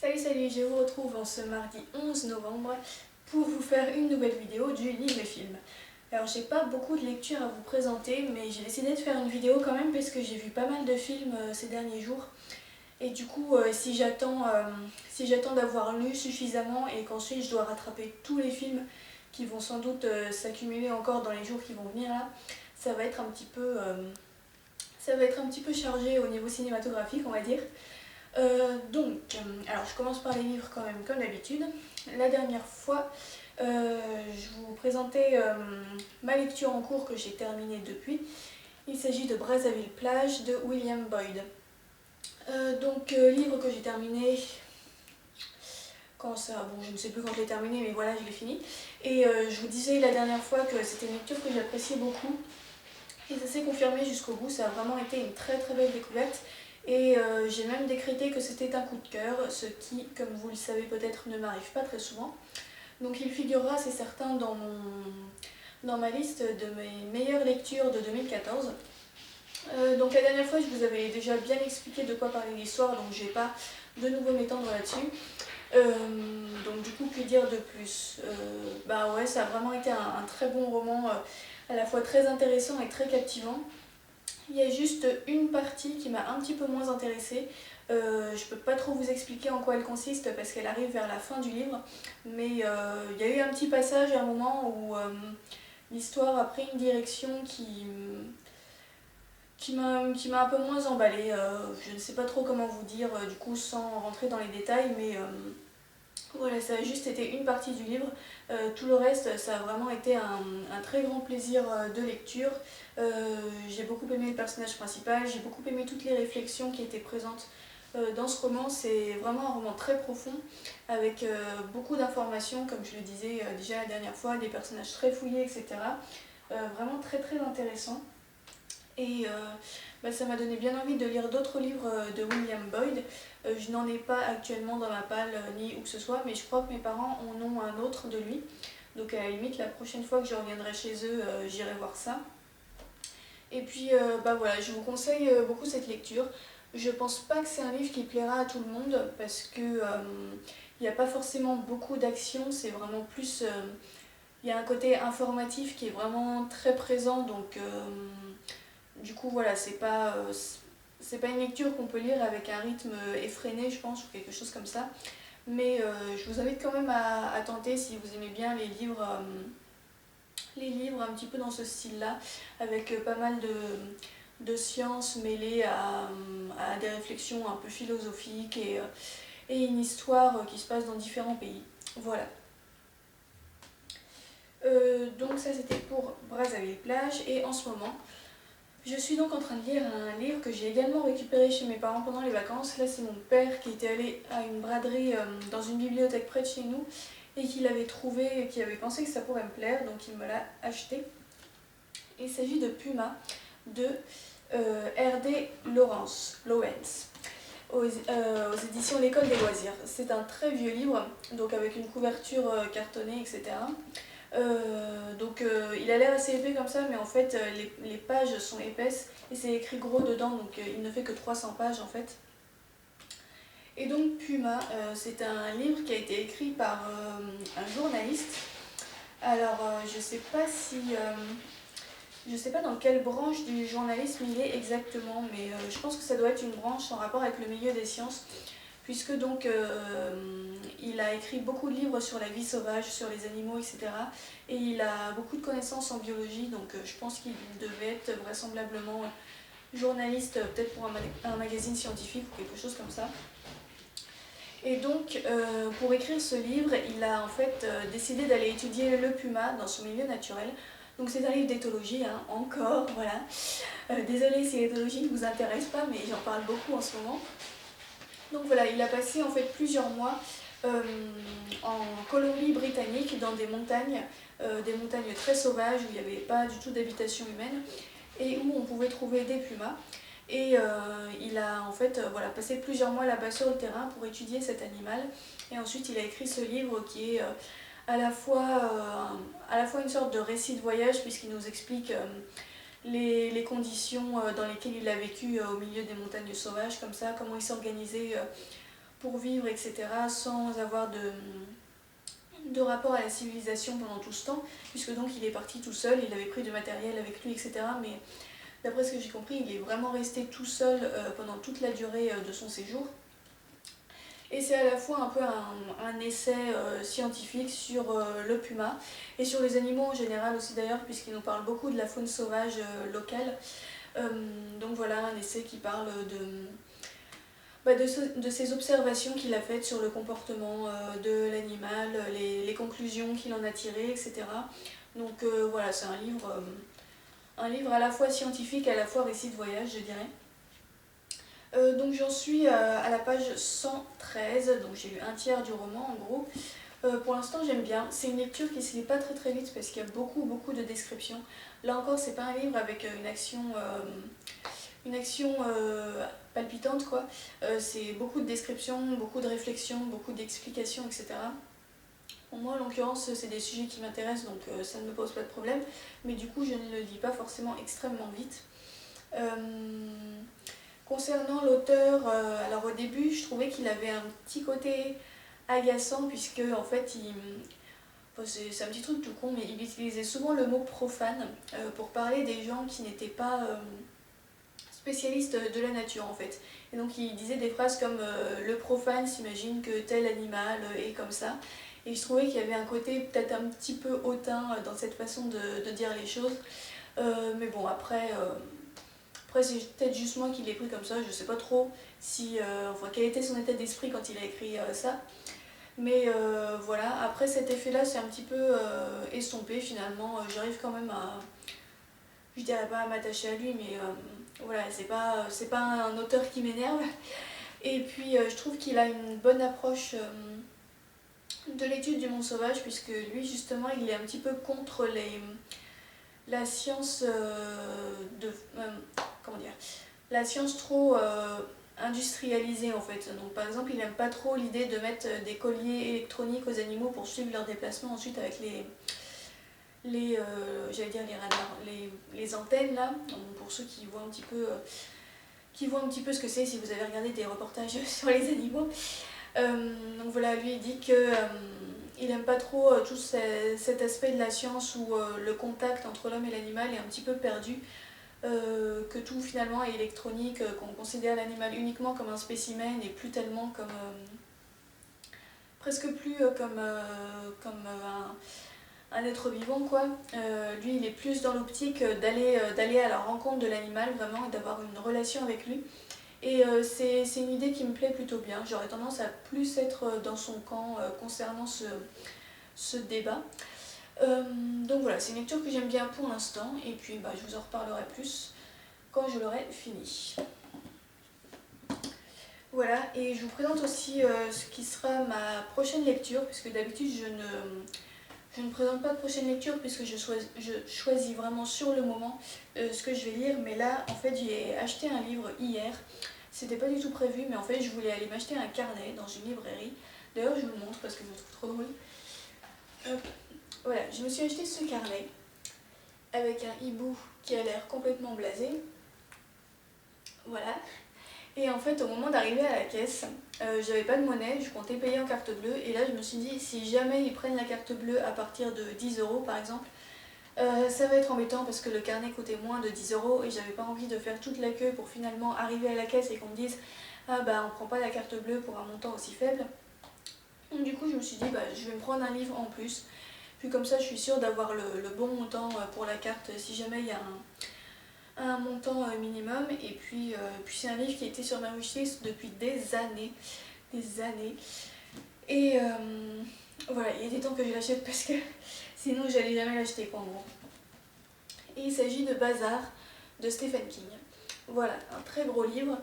Salut, je vous retrouve en ce mardi 11 novembre pour vous faire une nouvelle vidéo du livre et film. Alors j'ai pas beaucoup de lectures à vous présenter, mais j'ai décidé de faire une vidéo quand même parce que j'ai vu pas mal de films ces derniers jours. Et du coup, si j'attends d'avoir lu suffisamment et qu'ensuite je dois rattraper tous les films qui vont sans doute s'accumuler encore dans les jours qui vont venir là, ça va être un petit peu chargé au niveau cinématographique, on va dire. Alors je commence par les livres quand même comme d'habitude. La dernière fois, je vous présentais ma lecture en cours que j'ai terminée depuis. Il s'agit de Brazzaville-Plage de William Boyd. Livre que j'ai terminé, quand ça, bon je ne sais plus quand je l'ai terminé mais voilà je l'ai fini. Et je vous disais la dernière fois que c'était une lecture que j'appréciais beaucoup. Et ça s'est confirmé jusqu'au bout, ça a vraiment été une très belle découverte. Et j'ai même décrété que c'était un coup de cœur, ce qui, comme vous le savez peut-être, ne m'arrive pas très souvent. Donc il figurera, c'est certain, dans ma liste de mes meilleures lectures de 2014. Donc la dernière fois, je vous avais déjà bien expliqué de quoi parlait l'histoire, donc je ne vais pas de nouveau m'étendre là-dessus. Donc du coup, que dire de plus? Bah ouais, ça a vraiment été un très bon roman, à la fois très intéressant et très captivant. Il y a juste une partie qui m'a un petit peu moins intéressée. Je peux pas trop vous expliquer en quoi elle consiste parce qu'elle arrive vers la fin du livre, mais il y a eu un petit passage à un moment où l'histoire a pris une direction qui m'a un peu moins emballée. Je ne sais pas trop comment vous dire du coup sans rentrer dans les détails, mais voilà, ça a juste été une partie du livre. Tout le reste, ça a vraiment été un très grand plaisir de lecture. J'ai beaucoup aimé le personnage principal, j'ai beaucoup aimé toutes les réflexions qui étaient présentes dans ce roman. C'est vraiment un roman très profond, avec beaucoup d'informations, comme je le disais déjà la dernière fois, des personnages très fouillés, etc. Vraiment très intéressant. Et ça m'a donné bien envie de lire d'autres livres de William Boyd. Je n'en ai pas actuellement dans ma palle ni où que ce soit, mais je crois que mes parents en ont un autre de lui. Donc à la limite, la prochaine fois que je reviendrai chez eux, j'irai voir ça. Et puis voilà, je vous conseille beaucoup cette lecture. Je pense pas que c'est un livre qui plaira à tout le monde parce que il n'y a pas forcément beaucoup d'action, c'est vraiment plus... il y a un côté informatif qui est vraiment très présent, donc du coup voilà, c'est pas une lecture qu'on peut lire avec un rythme effréné, je pense, ou quelque chose comme ça. Mais je vous invite quand même à tenter si vous aimez bien les livres un petit peu dans ce style-là, avec pas mal de sciences mêlées à des réflexions un peu philosophiques et une histoire qui se passe dans différents pays. Voilà. Donc ça c'était pour Brazzaville-Plage, et en ce moment je suis donc en train de lire un livre que j'ai également récupéré chez mes parents pendant les vacances. Là c'est mon père qui était allé à une braderie dans une bibliothèque près de chez nous et qui l'avait trouvé et qui avait pensé que ça pourrait me plaire, donc il me l'a acheté. Il s'agit de Puma de R.D. Lawrence aux éditions L'École des loisirs. C'est un très vieux livre, donc avec une couverture cartonnée, etc. Il a l'air assez épais comme ça, mais en fait les pages sont épaisses et c'est écrit gros dedans, donc il ne fait que 300 pages en fait. Et donc Puma, c'est un livre qui a été écrit par un journaliste. Alors je sais pas dans quelle branche du journalisme il est exactement, mais je pense que ça doit être une branche en rapport avec le milieu des sciences, puisque donc il a écrit beaucoup de livres sur la vie sauvage, sur les animaux, etc. Et il a beaucoup de connaissances en biologie, donc je pense qu'il devait être vraisemblablement journaliste, peut-être pour un magazine scientifique ou quelque chose comme ça. Et donc pour écrire ce livre, il a en fait décidé d'aller étudier le puma dans son milieu naturel. Donc c'est un livre d'éthologie, hein, encore, voilà. Désolée si l'éthologie ne vous intéresse pas, mais j'en parle beaucoup en ce moment. Donc voilà, il a passé en fait plusieurs mois en Colombie-Britannique dans des montagnes très sauvages où il n'y avait pas du tout d'habitation humaine et où on pouvait trouver des pumas. Et il a en fait passé plusieurs mois là-bas sur le terrain pour étudier cet animal. Et ensuite il a écrit ce livre qui est à la fois une sorte de récit de voyage, puisqu'il nous explique les conditions dans lesquelles il a vécu au milieu des montagnes sauvages, comme ça, comment il s'est organisé pour vivre, etc., sans avoir de rapport à la civilisation pendant tout ce temps, puisque donc il est parti tout seul, il avait pris du matériel avec lui, etc., mais d'après ce que j'ai compris, il est vraiment resté tout seul pendant toute la durée de son séjour. Et c'est à la fois un peu un essai scientifique sur le puma et sur les animaux en général aussi d'ailleurs, puisqu'il nous parle beaucoup de la faune sauvage locale. Donc voilà, un essai qui parle de ces observations qu'il a faites sur le comportement de l'animal, les conclusions qu'il en a tirées, etc. Donc voilà, c'est un livre à la fois scientifique, à la fois récit de voyage, je dirais. Donc j'en suis à la page 113, donc j'ai lu un tiers du roman en gros. Pour l'instant j'aime bien, c'est une lecture qui se lit pas très vite parce qu'il y a beaucoup de descriptions. Là encore c'est pas un livre avec une action palpitante quoi. C'est beaucoup de descriptions, beaucoup de réflexions, beaucoup d'explications, etc. Pour moi en l'occurrence c'est des sujets qui m'intéressent donc ça ne me pose pas de problème, mais du coup je ne le lis pas forcément extrêmement vite. Concernant l'auteur, alors au début je trouvais qu'il avait un petit côté agaçant puisque en fait c'est un petit truc tout con mais il utilisait souvent le mot profane pour parler des gens qui n'étaient pas spécialistes de la nature en fait. Et donc il disait des phrases comme le profane s'imagine que tel animal est comme ça. Et je trouvais qu'il y avait un côté peut-être un petit peu hautain dans cette façon de dire les choses. Mais bon après c'est peut-être juste moi qui l'ai pris comme ça, je sais pas trop si, quel était son état d'esprit quand il a écrit ça. Mais voilà, après cet effet-là c'est un petit peu estompé finalement, j'arrive quand même à, je dirais pas à m'attacher à lui, mais voilà, c'est pas un auteur qui m'énerve. Et puis je trouve qu'il a une bonne approche de l'étude du monde sauvage, puisque lui justement il est un petit peu contre la science comment dire, la science trop industrialisée en fait. Donc par exemple il n'aime pas trop l'idée de mettre des colliers électroniques aux animaux pour suivre leurs déplacements ensuite avec j'allais dire les radars, les antennes là. Donc, pour ceux qui voient un petit peu ce que c'est si vous avez regardé des reportages sur les animaux. Donc voilà, lui il dit que il n'aime pas trop tout cet aspect de la science où le contact entre l'homme et l'animal est un petit peu perdu, que tout finalement est électronique, qu'on considère l'animal uniquement comme un spécimen et plus tellement comme presque plus comme un être vivant quoi. Lui il est plus dans l'optique d'aller à la rencontre de l'animal vraiment et d'avoir une relation avec lui. Et c'est une idée qui me plaît plutôt bien. J'aurais tendance à plus être dans son camp concernant ce débat. Donc voilà, c'est une lecture que j'aime bien pour l'instant. Et puis je vous en reparlerai plus quand je l'aurai fini. Voilà, et je vous présente aussi ce qui sera ma prochaine lecture, puisque d'habitude je ne présente pas de prochaine lecture puisque je choisis vraiment sur le moment ce que je vais lire. Mais là, en fait, j'ai acheté un livre hier. C'était pas du tout prévu, mais en fait, je voulais aller m'acheter un carnet dans une librairie. D'ailleurs, je vous le montre parce que je le trouve trop drôle. Hop. Voilà, je me suis acheté ce carnet avec un hibou qui a l'air complètement blasé. Voilà. Et en fait, au moment d'arriver à la caisse, j'avais pas de monnaie, je comptais payer en carte bleue. Et là, je me suis dit, si jamais ils prennent la carte bleue à partir de 10 € par exemple, ça va être embêtant parce que le carnet coûtait moins de 10 € et j'avais pas envie de faire toute la queue pour finalement arriver à la caisse et qu'on me dise ah bah on prend pas la carte bleue pour un montant aussi faible. Donc du coup je me suis dit je vais me prendre un livre en plus, puis comme ça je suis sûre d'avoir le bon montant pour la carte si jamais il y a un montant minimum. Et puis c'est un livre qui était sur ma wishlist depuis des années. Et voilà, il était temps que je l'achète parce que sinon j'allais jamais l'acheter quoi en gros. Et il s'agit de Bazar de Stephen King. Voilà, un très gros livre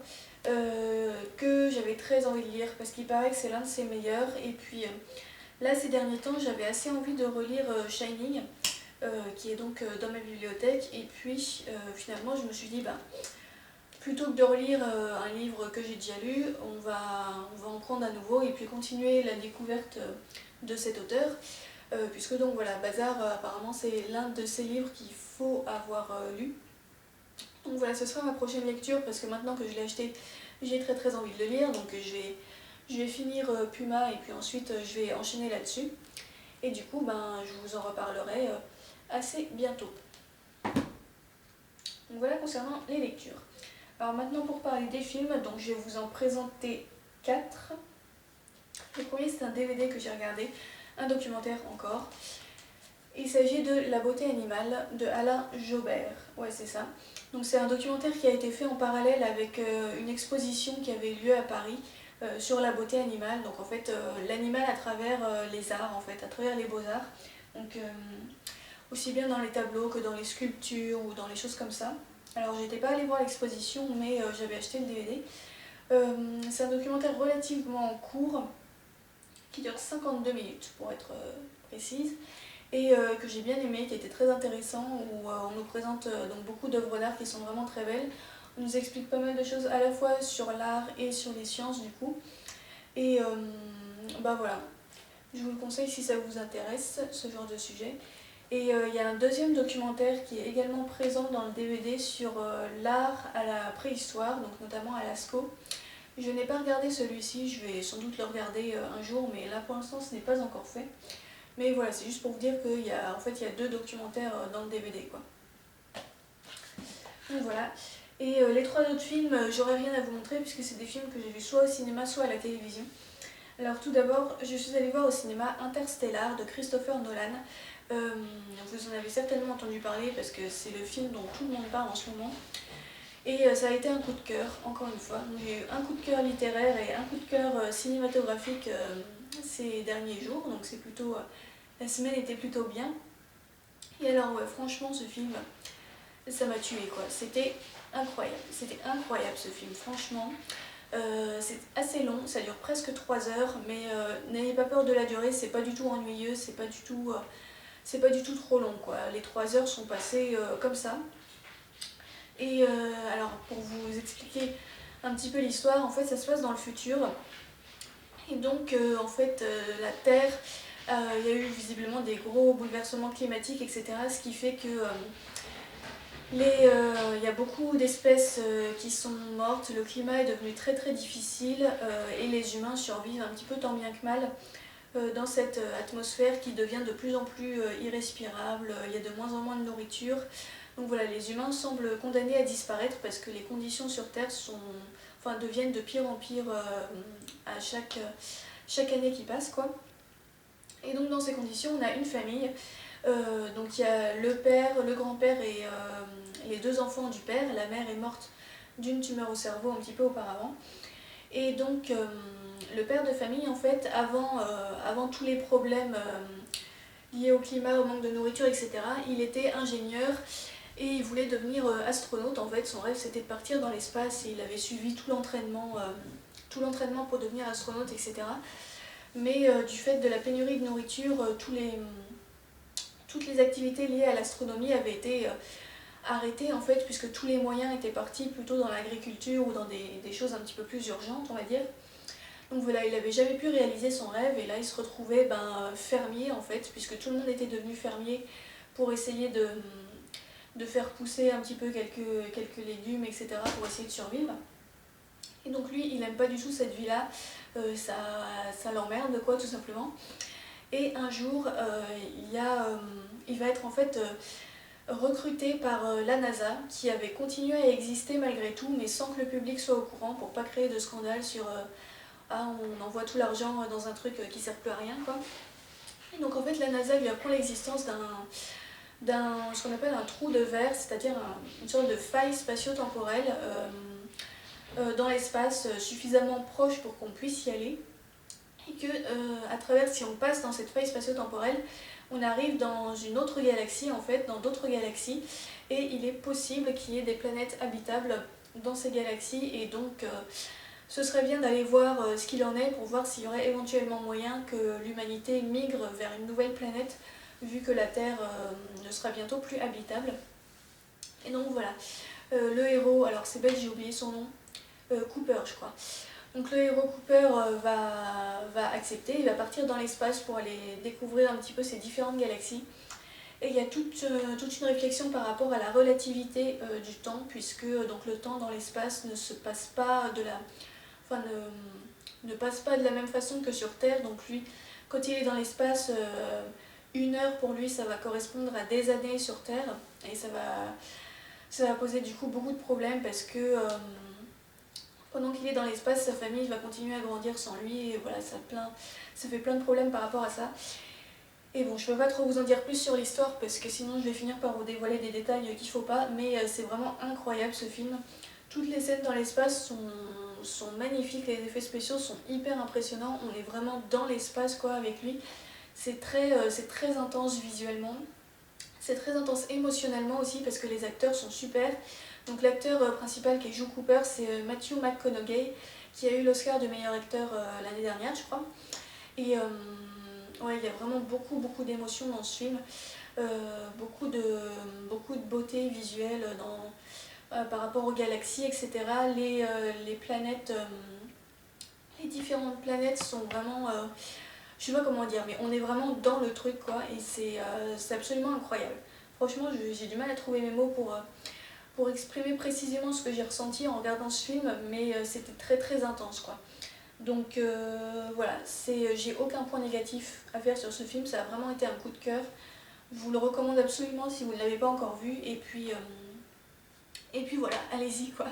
que j'avais très envie de lire parce qu'il paraît que c'est l'un de ses meilleurs. Et puis là ces derniers temps j'avais assez envie de relire Shining qui est donc dans ma bibliothèque. Et puis finalement je me suis dit plutôt que de relire un livre que j'ai déjà lu, on va en prendre à nouveau et puis continuer la découverte de cet auteur. Puisque donc voilà, Bazar apparemment c'est l'un de ces livres qu'il faut avoir lu. Donc voilà, ce sera ma prochaine lecture parce que maintenant que je l'ai acheté, j'ai très envie de le lire. Donc je Je vais finir Puma et puis ensuite je vais enchaîner là-dessus. Et du coup, je vous en reparlerai assez bientôt. Donc voilà concernant les lectures. Alors maintenant pour parler des films, donc je vais vous en présenter 4. Le premier c'est un DVD que j'ai regardé, un documentaire encore. Il s'agit de La beauté animale de Alain Jobert. Ouais, c'est ça. Donc c'est un documentaire qui a été fait en parallèle avec une exposition qui avait lieu à Paris sur la beauté animale. Donc en fait l'animal à travers les arts, en fait, à travers les beaux-arts. Donc aussi bien dans les tableaux que dans les sculptures ou dans les choses comme ça. Alors j'étais pas allée voir l'exposition mais j'avais acheté le DVD. C'est un documentaire relativement court qui dure 52 minutes pour être précise et que j'ai bien aimé, qui était très intéressant où on nous présente donc beaucoup d'œuvres d'art qui sont vraiment très belles. On nous explique pas mal de choses à la fois sur l'art et sur les sciences du coup. Et voilà, je vous le conseille si ça vous intéresse, ce genre de sujet. Et il y a un deuxième documentaire qui est également présent dans le DVD sur l'art à la préhistoire, donc notamment à Lascaux. Je n'ai pas regardé celui-ci, je vais sans doute le regarder un jour, mais là pour l'instant ce n'est pas encore fait. Mais voilà, c'est juste pour vous dire qu'il y a, en fait, il y a 2 documentaires dans le DVD, quoi. Donc voilà. Et les 3 autres films, j'aurais rien à vous montrer puisque c'est des films que j'ai vus soit au cinéma, soit à la télévision. Alors tout d'abord, je suis allée voir au cinéma Interstellar de Christopher Nolan. Vous en avez certainement entendu parler parce que c'est le film dont tout le monde parle en ce moment. Et ça a été un coup de cœur, encore une fois. J'ai eu un coup de cœur littéraire et un coup de cœur cinématographique ces derniers jours, donc c'est plutôt... la semaine était plutôt bien. Et alors ouais, franchement ce film, ça m'a tué quoi. C'était incroyable ce film, franchement. C'est assez long, ça dure presque 3 heures, mais n'ayez pas peur de la durée, c'est pas du tout ennuyeux, c'est pas du tout trop long quoi. Les 3 heures sont passées comme ça. Et alors pour vous expliquer un petit peu l'histoire, en fait ça se passe dans le futur. Et donc en fait la Terre, il y a eu visiblement des gros bouleversements climatiques, etc. Ce qui fait que il y a beaucoup d'espèces qui sont mortes, le climat est devenu très très difficile et les humains survivent un petit peu tant bien que mal dans cette atmosphère qui devient de plus en plus irrespirable, il y a de moins en moins de nourriture. Donc voilà, les humains semblent condamnés à disparaître parce que les conditions sur Terre deviennent de pire en pire à chaque année qui passe, quoi. Et donc dans ces conditions, on a une famille. Donc il y a le père, le grand-père et les 2 enfants du père. La mère est morte d'une tumeur au cerveau un petit peu auparavant. Et donc le père de famille, en fait, avant tous les problèmes liés au climat, au manque de nourriture, etc., il était ingénieur et il voulait devenir astronaute. En fait, son rêve c'était de partir dans l'espace et il avait suivi tout l'entraînement pour devenir astronaute, etc. Mais du fait de la pénurie de nourriture, toutes les activités liées à l'astronomie avaient été arrêtées en fait, puisque tous les moyens étaient partis plutôt dans l'agriculture ou dans des choses un petit peu plus urgentes, on va dire. Donc voilà, il n'avait jamais pu réaliser son rêve et là il se retrouvait fermier en fait, puisque tout le monde était devenu fermier pour essayer de faire pousser un petit peu quelques légumes, etc. pour essayer de survivre. Et donc lui, il n'aime pas du tout cette vie-là, ça l'emmerde quoi, tout simplement. Et un jour, il va être en fait recruté par la NASA, qui avait continué à exister malgré tout, mais sans que le public soit au courant, pour pas créer de scandale sur on envoie tout l'argent dans un truc qui sert plus à rien, quoi. Et donc en fait, la NASA lui apprend l'existence ce qu'on appelle un trou de verre, c'est-à-dire une sorte de faille spatio-temporelle dans l'espace suffisamment proche pour qu'on puisse y aller. Et que à travers, si on passe dans cette faille spatio-temporelle, on arrive dans une autre galaxie, en fait, dans d'autres galaxies, et il est possible qu'il y ait des planètes habitables dans ces galaxies, et donc ce serait bien d'aller voir ce qu'il en est pour voir s'il y aurait éventuellement moyen que l'humanité migre vers une nouvelle planète, vu que la Terre ne sera bientôt plus habitable. Et donc voilà, le héros, alors c'est bête, j'ai oublié son nom, Cooper je crois. Donc le héros Cooper va accepter, il va partir dans l'espace pour aller découvrir un petit peu ces différentes galaxies. Et il y a toute une réflexion par rapport à la relativité du temps, puisque donc le temps dans l'espace ne se passe pas enfin, ne passe pas de la même façon que sur Terre. Donc lui, quand il est dans l'espace, 1 heure pour lui, ça va correspondre à des années sur Terre. Et ça va poser du coup beaucoup de problèmes parce que pendant qu'il est dans l'espace, sa famille va continuer à grandir sans lui. Et voilà, ça fait plein de problèmes par rapport à ça. Et bon, je peux pas trop vous en dire plus sur l'histoire parce que sinon je vais finir par vous dévoiler des détails qu'il faut pas, mais c'est vraiment incroyable ce film. Toutes les scènes dans l'espace sont magnifiques, les effets spéciaux sont hyper impressionnants, on est vraiment dans l'espace quoi avec lui. C'est très intense visuellement, c'est très intense émotionnellement aussi parce que les acteurs sont super. Donc l'acteur principal qui est Joe Cooper, c'est Matthew McConaughey qui a eu l'Oscar de meilleur acteur l'année dernière je crois. Et ouais, il y a vraiment beaucoup d'émotions dans ce film, beaucoup de beauté visuelle par rapport aux galaxies, etc. Les planètes, les différentes planètes sont vraiment, je sais pas comment dire, mais on est vraiment dans le truc quoi, et c'est absolument incroyable. Franchement, j'ai du mal à trouver mes mots pour exprimer précisément ce que j'ai ressenti en regardant ce film, mais c'était très intense quoi. Donc voilà, j'ai aucun point négatif à faire sur ce film, ça a vraiment été un coup de cœur. Je vous le recommande absolument si vous ne l'avez pas encore vu, et puis voilà, allez-y quoi.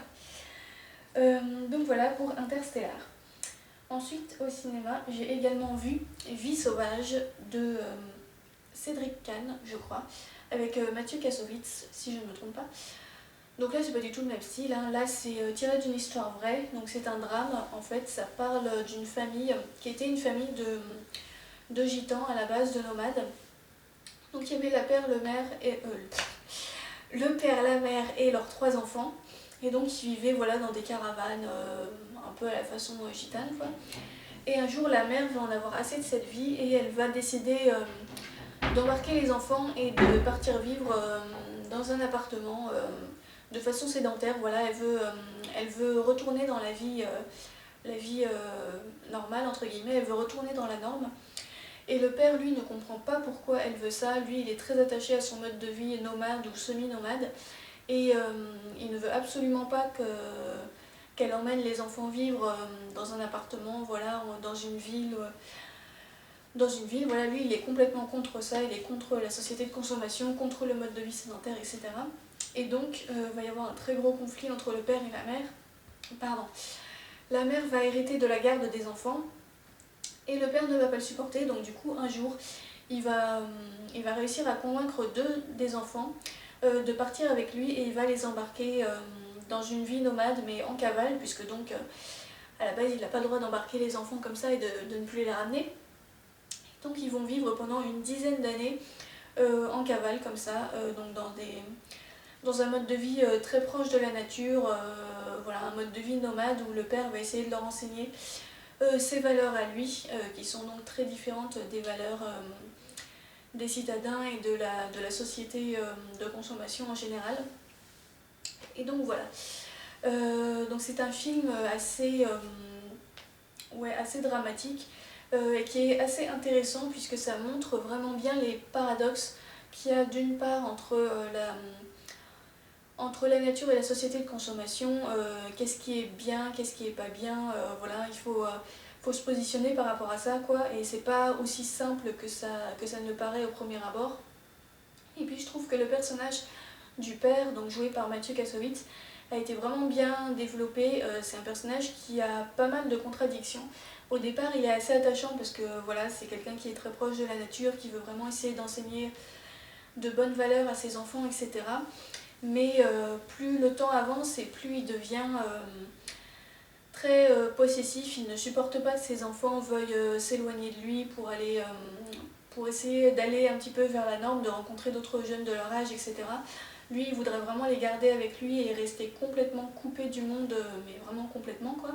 Donc voilà pour Interstellar. Ensuite au cinéma, j'ai également vu Vie sauvage de Cédric Kahn, je crois, avec Mathieu Kassovitz, si je ne me trompe pas. Donc là c'est pas du tout le même style, hein. Là c'est tiré d'une histoire vraie, donc c'est un drame. En fait ça parle d'une famille qui était une famille de gitans à la base, de nomades. Donc il y avait la père, le père, la mère et leurs 3 enfants. Et donc ils vivaient voilà, dans des caravanes un peu à la façon gitane quoi. Et un jour la mère va en avoir assez de cette vie et elle va décider d'embarquer les enfants et de partir vivre dans un appartement de façon sédentaire. Voilà, elle veut retourner dans la vie normale, entre guillemets, elle veut retourner dans la norme. Et le père, lui, ne comprend pas pourquoi elle veut ça. Lui, il est très attaché à son mode de vie nomade ou semi-nomade. Et il ne veut absolument pas qu'elle emmène les enfants vivre dans un appartement, voilà, dans une ville. Voilà, lui, il est complètement contre ça. Il est contre la société de consommation, contre le mode de vie sédentaire, etc. Et donc, il va y avoir un très gros conflit entre le père et la mère. Pardon. La mère va hériter de la garde des enfants et le père ne va pas le supporter. Donc du coup, un jour, il va réussir à convaincre 2 des enfants de partir avec lui et il va les embarquer dans une vie nomade mais en cavale, puisque donc à la base, il n'a pas le droit d'embarquer les enfants comme ça et de ne plus les ramener. Donc ils vont vivre pendant une dizaine d'années en cavale comme ça, donc dans un mode de vie très proche de la nature, voilà, un mode de vie nomade où le père va essayer de leur enseigner ses valeurs à lui, qui sont donc très différentes des valeurs des citadins et de la société de consommation en général. Et donc voilà. Donc c'est un film assez dramatique et qui est assez intéressant puisque ça montre vraiment bien les paradoxes qu'il y a d'une part entre la nature et la société de consommation, qu'est-ce qui est bien, qu'est-ce qui est pas bien, voilà, il faut se positionner par rapport à ça, quoi, et c'est pas aussi simple que ça ne paraît au premier abord. Et puis je trouve que le personnage du père, donc joué par Mathieu Kassovitz, a été vraiment bien développé. C'est un personnage qui a pas mal de contradictions. Au départ, il est assez attachant parce que voilà, c'est quelqu'un qui est très proche de la nature, qui veut vraiment essayer d'enseigner de bonnes valeurs à ses enfants, etc. Mais plus le temps avance et plus il devient très possessif. Il ne supporte pas que ses enfants veuillent s'éloigner de lui pour essayer d'aller un petit peu vers la norme, de rencontrer d'autres jeunes de leur âge, etc. Lui, il voudrait vraiment les garder avec lui et rester complètement coupé du monde, mais vraiment complètement quoi.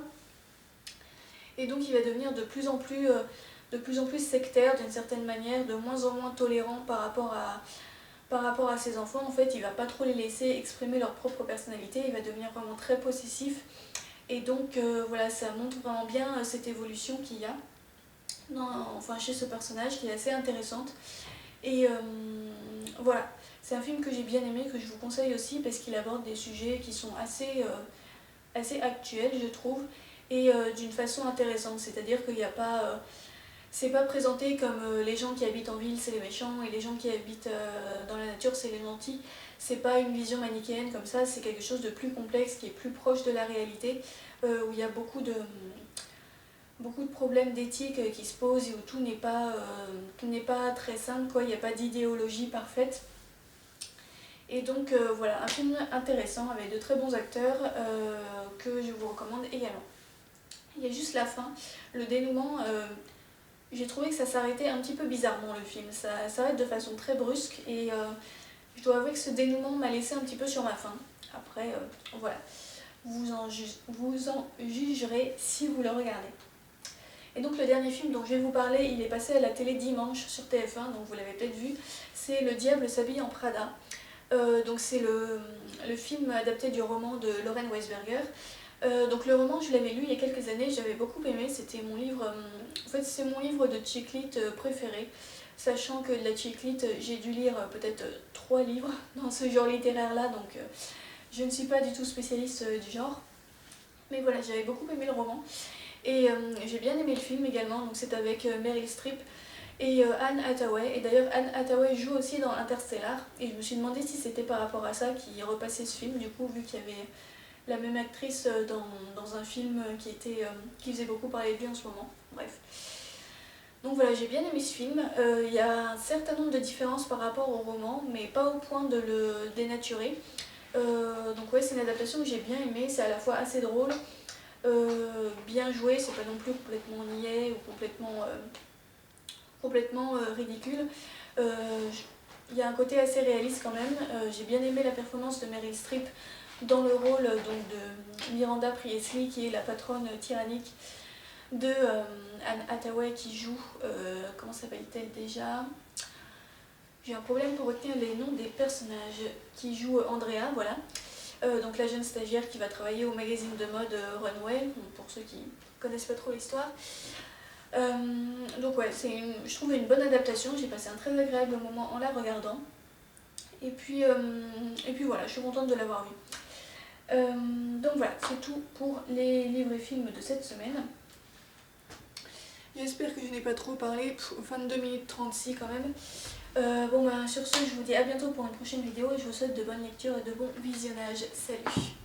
Et donc il va devenir de plus en plus sectaire d'une certaine manière, de moins en moins tolérant par rapport à ses enfants. En fait, il va pas trop les laisser exprimer leur propre personnalité, il va devenir vraiment très possessif. Et donc voilà, ça montre vraiment bien cette évolution qu'il y a chez ce personnage qui est assez intéressante. Et voilà, c'est un film que j'ai bien aimé, que je vous conseille aussi parce qu'il aborde des sujets qui sont assez actuels, je trouve. et d'une façon intéressante, c'est-à-dire qu'il n'y a pas... c'est pas présenté comme les gens qui habitent en ville c'est les méchants et les gens qui habitent dans la nature c'est les gentils. C'est pas une vision manichéenne comme ça, c'est quelque chose de plus complexe qui est plus proche de la réalité, où il y a beaucoup de problèmes d'éthique qui se posent et où tout n'est pas très simple, quoi. Il n'y a pas d'idéologie parfaite. Et donc voilà, un film intéressant avec de très bons acteurs que je vous recommande également. Il y a juste la fin, le dénouement, j'ai trouvé que ça s'arrêtait un petit peu bizarrement le film, ça s'arrête de façon très brusque et je dois avouer que ce dénouement m'a laissé un petit peu sur ma faim. Après, voilà, vous en jugerez si vous le regardez. Et donc le dernier film dont je vais vous parler, il est passé à la télé dimanche sur TF1, donc vous l'avez peut-être vu, c'est Le Diable s'habille en Prada. Donc c'est le film adapté du roman de Lauren Weisberger. Donc le roman, je l'avais lu il y a quelques années, j'avais beaucoup aimé, c'était mon livre, en fait c'est mon livre de chick lit préféré, sachant que de la chick lit, j'ai dû lire peut-être 3 livres dans ce genre littéraire là, donc je ne suis pas du tout spécialiste du genre. Mais voilà, j'avais beaucoup aimé le roman, et j'ai bien aimé le film également, donc c'est avec Meryl Streep et Anne Hathaway, et d'ailleurs Anne Hathaway joue aussi dans Interstellar, et je me suis demandé si c'était par rapport à ça qu'il repassait ce film, du coup vu qu'il y avait la même actrice dans un film qui faisait beaucoup parler de lui en ce moment, bref. Donc voilà, j'ai bien aimé ce film, il y a un certain nombre de différences par rapport au roman, mais pas au point de le dénaturer. Donc ouais, c'est une adaptation que j'ai bien aimée, c'est à la fois assez drôle, bien joué, c'est pas non plus complètement niais ou complètement ridicule. Il y a un côté assez réaliste quand même, j'ai bien aimé la performance de Meryl Streep dans le rôle donc, de Miranda Priestly, qui est la patronne tyrannique de Anne Hathaway, qui joue, comment s'appelle-t-elle déjà? J'ai un problème pour retenir les noms des personnages, qui joue Andrea, voilà. Donc la jeune stagiaire qui va travailler au magazine de mode Runway, pour ceux qui connaissent pas trop l'histoire. Donc ouais, je trouve une bonne adaptation, j'ai passé un très agréable moment en la regardant. Et puis voilà, je suis contente de l'avoir vue. Donc voilà, c'est tout pour les livres et films de cette semaine. J'espère que je n'ai pas trop parlé, 22 minutes 36 quand même. Bon bah sur ce, je vous dis à bientôt pour une prochaine vidéo et je vous souhaite de bonnes lectures et de bons visionnages. Salut!